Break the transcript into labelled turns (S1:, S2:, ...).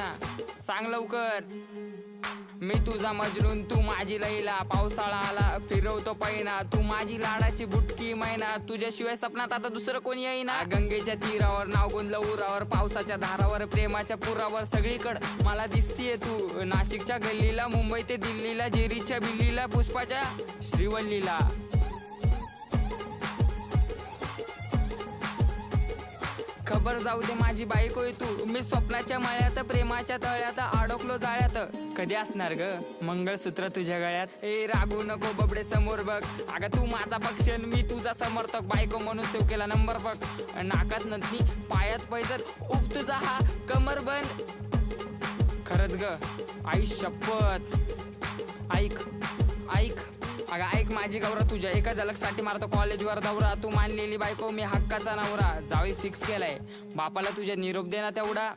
S1: ना, सांग लवकर. मी तुझा मजनून तू माझी लैला, पावसाळा आला फिरवतो पैना, तू माझी लाडाची बुटकी मैना, तुझ्याशिवाय सपनात आता दुसरं कोणी येईना. गंगेच्या तीरावर नाव गोंदलं उरावर, पावसाच्या धारावर प्रेमाच्या पुरावर, सगळीकड मला दिसतीये तू. नाशिकच्या गल्लीला, मुंबई ते दिल्लीला, जेरीच्या बिल्लीला, पुष्पाच्या श्रीवल्लीला. खबर जाऊ दे माझी बायकोय तू, मी स्वप्नाच्या मळ्यात प्रेमाच्या तळ्यात अडकलो जाळ्यात. कधी असणार ग मंगळसूत्र तुझ्या गळ्यात? ए रागू नको बबडे समोर बघ, अगं तू माझा पक्षन मी तुझा समर्थक, बायको म्हणून सेव केला नंबर बघ. नाकात नथनी पायात पैदल उप तुझा हा कमर बंद. खरंच ग आई शपथ, ऐक ऐक अगं ऐक माझी गौरा, तुझ्या एका झलकसाठी मारतो कॉलेजवर दौरा. तू मानलेली बायको मी हक्काचा नवरा, जावी फिक्स केलाय बापाला तुझ्या निरोप दे ना तेवढा.